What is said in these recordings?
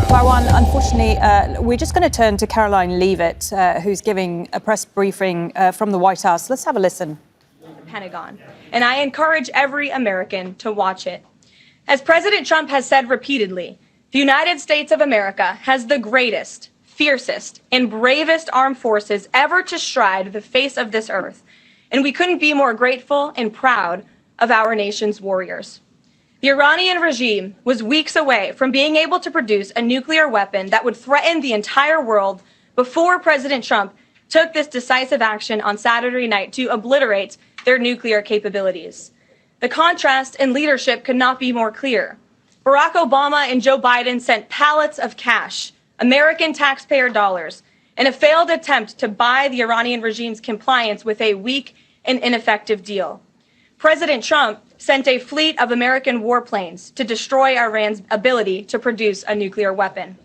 Marwan, unfortunately, we're just going to turn to Karoline Leavitt, who's giving a press briefing from the White House. Let's have a listen. Pentagon, and I encourage every American to watch it. As President Trump has said repeatedly, the United States of America has the greatest, fiercest, and bravest armed forces ever to stride the face of this earth, and we couldn't be more grateful and proud of our nation's warriors. The Iranian regime was weeks away from being able to produce a nuclear weapon that would threaten the entire world before President Trump took this decisive action on Saturday night to obliterate their nuclear capabilities. The contrast in leadership could not be more clear. Barack Obama and Joe Biden sent pallets of cash, American taxpayer dollars, in a failed attempt to buy the Iranian regime's compliance with a weak and ineffective deal. President Trump sent a fleet of American warplanes to destroy Iran's ability to produce a nuclear weapon.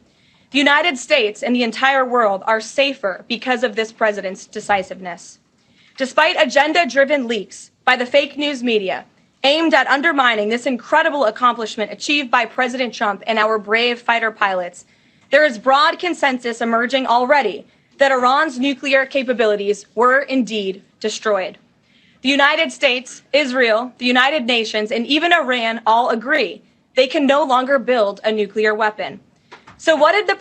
The United States and the entire world are safer because of this president's decisiveness. Despite agenda-driven leaks by the fake news media aimed at undermining this incredible accomplishment achieved by President Trump and our brave fighter pilots, there is broad consensus emerging already that Iran's nuclear capabilities were indeed destroyed. The United States, Israel, the United Nations, and even Iran all agree they can no longer build a nuclear weapon. So why did the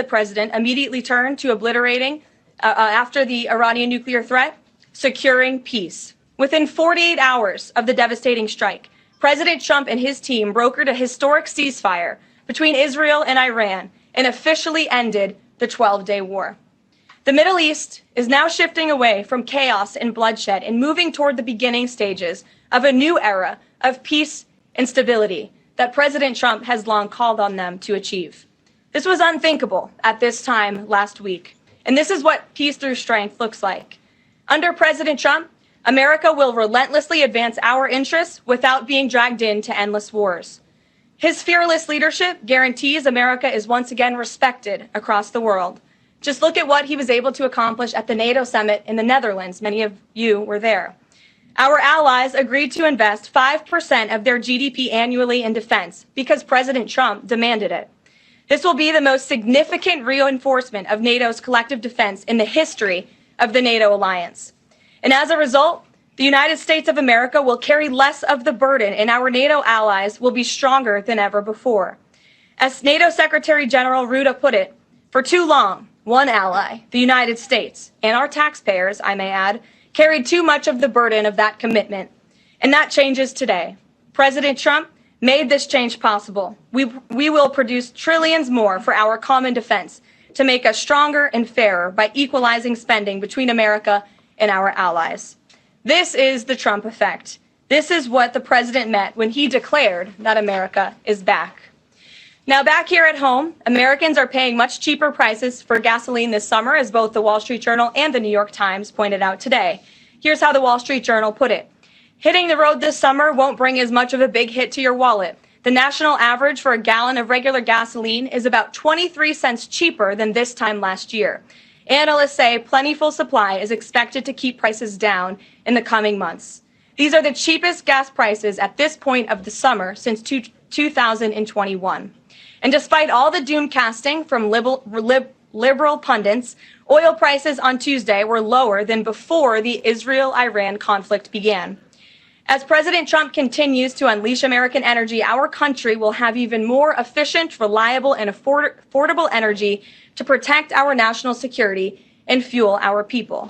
president immediately turn to obliterating after the Iranian nuclear threat? Securing peace. Within 48 hours of the devastating strike, President Trump and his team brokered a historic ceasefire between Israel and Iran and officially ended the 12-day war. The Middle East is now shifting away from chaos and bloodshed and moving toward the beginning stages of a new era of peace and stability that President Trump has long called on them to achieve. This was unthinkable at this time last week, and this is what peace through strength looks like. Under President Trump, America will relentlessly advance our interests without being dragged into endless wars. His fearless leadership guarantees America is once again respected across the world. Just look at what he was able to accomplish at the NATO summit in the Netherlands. Many of you were there. Our allies agreed to invest 5% of their GDP annually in defense because President Trump demanded it. This will be the most significant reinforcement of NATO's collective defense in the history of the NATO alliance. And as a result, the United States of America will carry less of the burden, and our NATO allies will be stronger than ever before. As NATO Secretary General Ruda put it, for too long, one ally, the United States, and our taxpayers, I may add, carried too much of the burden of that commitment. And that changes today. President Trump made this change possible. We will produce trillions more for our common defense to make us stronger and fairer by equalizing spending between America and our allies. This is the Trump effect. This is what the president meant when he declared that America is back. Now, back here at home, Americans are paying much cheaper prices for gasoline this summer, as both the Wall Street Journal and the New York Times pointed out today. Here's how the Wall Street Journal put it. Hitting the road this summer won't bring as much of a big hit to your wallet. The national average for a gallon of regular gasoline is about 23 cents cheaper than this time last year. Analysts say plentiful supply is expected to keep prices down in the coming months. These are the cheapest gas prices at this point of the summer since 2021. And despite all the doom casting from liberal pundits, oil prices on Tuesday were lower than before the Israel-Iran conflict began. As President Trump continues to unleash American energy, our country will have even more efficient, reliable, and affordable energy to protect our national security and fuel our people.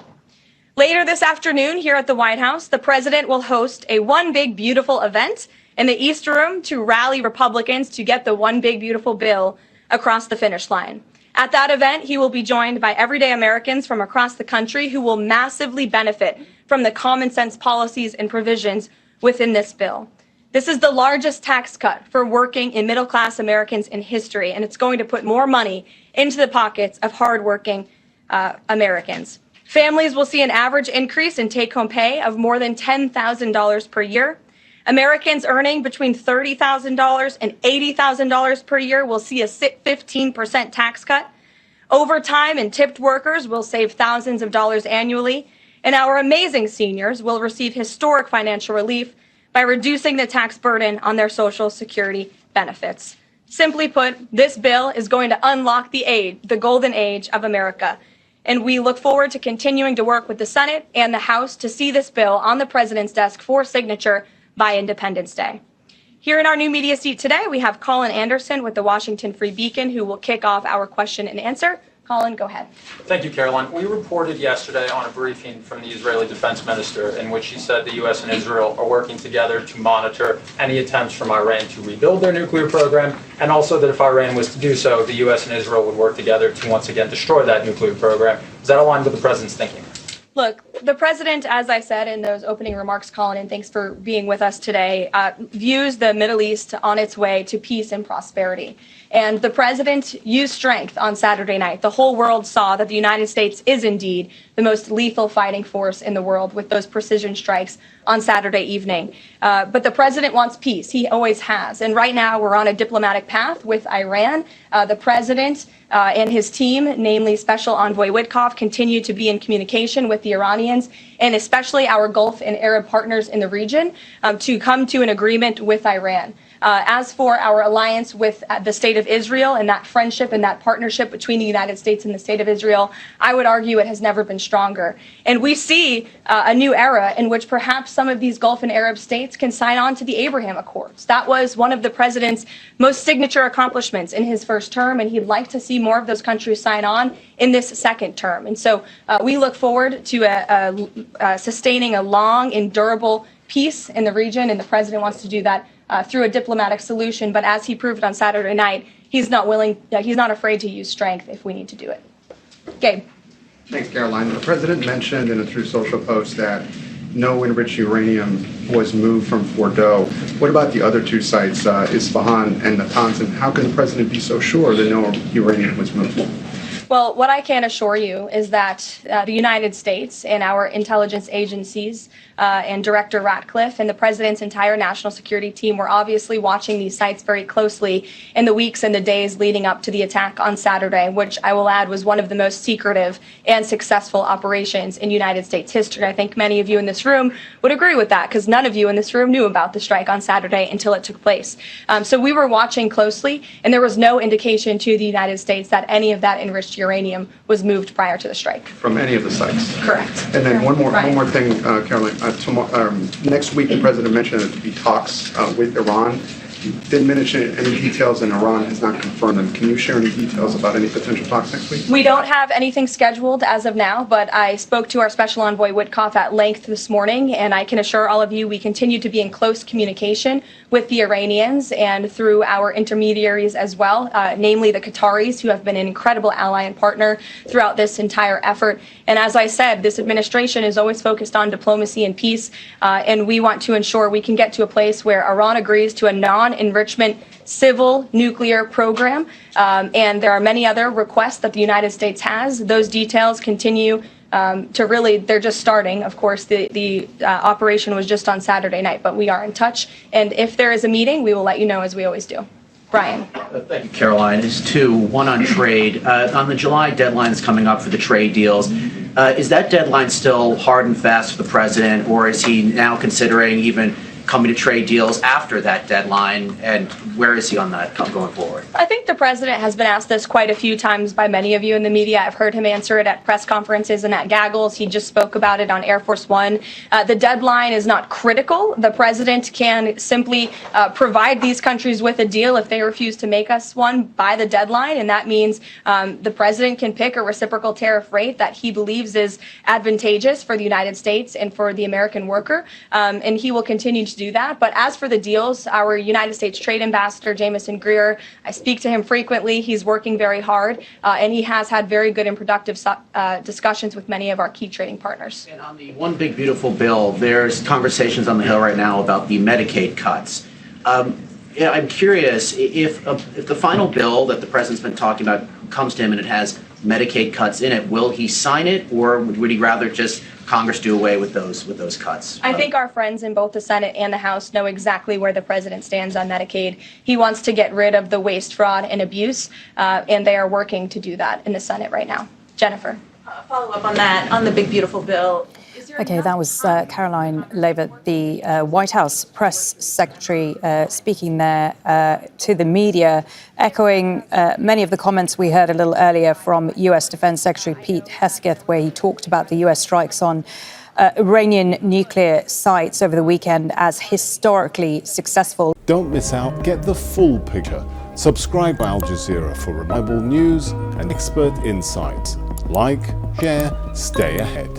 Later this afternoon here at the White House, the president will host a One Big Beautiful event in the East Room to rally Republicans to get the One Big Beautiful bill across the finish line. At that event, he will be joined by everyday Americans from across the country who will massively benefit from the common sense policies and provisions within this bill. This is the largest tax cut for working and middle-class Americans in history, and it's going to put more money into the pockets of hardworking Americans. Families will see an average increase in take-home pay of more than $10,000 per year. Americans earning between $30,000 and $80,000 per year will see a 15% tax cut. Overtime and tipped workers will save thousands of dollars annually. And our amazing seniors will receive historic financial relief by reducing the tax burden on their Social Security benefits. Simply put, this bill is going to unlock the golden age of America. And we look forward to continuing to work with the Senate and the House to see this bill on the president's desk for signature by Independence Day. Here in our new media seat today, we have Colin Anderson with the Washington Free Beacon, who will kick off our question and answer. Colin, go ahead. Thank you, Karoline. We reported yesterday on a briefing from the Israeli defense minister in which he said the U.S. and Israel are working together to monitor any attempts from Iran to rebuild their nuclear program, and also that if Iran was to do so, the U.S. and Israel would work together to once again destroy that nuclear program. Does that align with the president's thinking? Look, the president, as I said in those opening remarks, Colin, and thanks for being with us today, views the Middle East on its way to peace and prosperity. And the president used strength on Saturday night. The whole world saw that the United States is indeed the most lethal fighting force in the world with those precision strikes on Saturday evening. But the president wants peace. He always has. And right now we're on a diplomatic path with Iran. The president and his team, namely Special Envoy Witkoff, continue to be in communication with the Iranians and especially our Gulf and Arab partners in the region to come to an agreement with Iran. As for our alliance with the state of Israel and that friendship and that partnership between the United States and the state of Israel, I would argue it has never been stronger. And we see a new era in which perhaps some of these Gulf and Arab states can sign on to the Abraham Accords. That was one of the president's most signature accomplishments in his first term, and he'd like to see more of those countries sign on in this second term. And so we look forward to sustaining a long and durable peace in the region, and the president wants to do that through a diplomatic solution. But as he proved on Saturday night, he's not afraid to use strength if we need to do it. Gabe. Thanks, Caroline. The president mentioned in a Truth Social post that no enriched uranium was moved from Fordow. What about the other two sites, Isfahan and Natanz, and how can the president be so sure that no uranium was moved? Well, what I can assure you is that the United States and our intelligence agencies and Director Ratcliffe and the president's entire national security team were obviously watching these sites very closely in the weeks and the days leading up to the attack on Saturday, which I will add was one of the most secretive and successful operations in United States history. I think many of you in this room would agree with that because none of you in this room knew about the strike on Saturday until it took place. So we were watching closely, and there was no indication to the United States that any of that enriched uranium was moved prior to the strike. From any of the sites? Correct. And then one more thing, Caroline. Next week, the president mentioned there to be talks with Iran. You didn't mention any details, and Iran has not confirmed them. Can you share any details about any potential talks next week? We don't have anything scheduled as of now, but I spoke to our Special Envoy Witkoff at length this morning, and I can assure all of you we continue to be in close communication with the Iranians and through our intermediaries as well, namely the Qataris, who have been an incredible ally and partner throughout this entire effort. And as I said, this administration is always focused on diplomacy and peace, and we want to ensure we can get to a place where Iran agrees to a non-enrichment civil nuclear program, and there are many other requests that the United States has. Those details continue to really, they're just starting. Of course, the operation was just on Saturday night, but we are in touch. And if there is a meeting, we will let you know, as we always do. Brian. Thank you, Caroline. It's two, one on trade. On the July deadline that's coming up for the trade deals, is that deadline still hard and fast for the president, or is he now considering even coming to trade deals after that deadline, and where is he on that going forward? I think the president has been asked this quite a few times by many of you in the media. I've heard him answer it at press conferences and at gaggles. He just spoke about it on Air Force One. The deadline is not critical. The president can simply provide these countries with a deal if they refuse to make us one by the deadline, and that means the president can pick a reciprocal tariff rate that he believes is advantageous for the United States and for the American worker, and he will continue to do that. But as for the deals, our United States Trade Ambassador, Jamieson Greer, I speak to him frequently. He's working very hard, and he has had very good and productive discussions with many of our key trading partners. And on the One Big Beautiful Bill, there's conversations on the Hill right now about the Medicaid cuts. I'm curious, if the final bill that the president's been talking about comes to him and it has Medicaid cuts in it, will he sign it, or would he rather just Congress do away with those cuts? I think our friends in both the Senate and the House know exactly where the president stands on Medicaid. He wants to get rid of the waste, fraud, and abuse, and they are working to do that in the Senate right now. Jennifer. Follow up on that, on the Big Beautiful Bill. Okay, that was Karoline Leavitt, the White House press secretary, speaking there to the media, echoing many of the comments we heard a little earlier from US Defense Secretary Pete Hegseth, where he talked about the US strikes on Iranian nuclear sites over the weekend as historically successful. Don't miss out. Get the full picture. Subscribe to Al Jazeera for reliable news and expert insights. Like, share, stay ahead.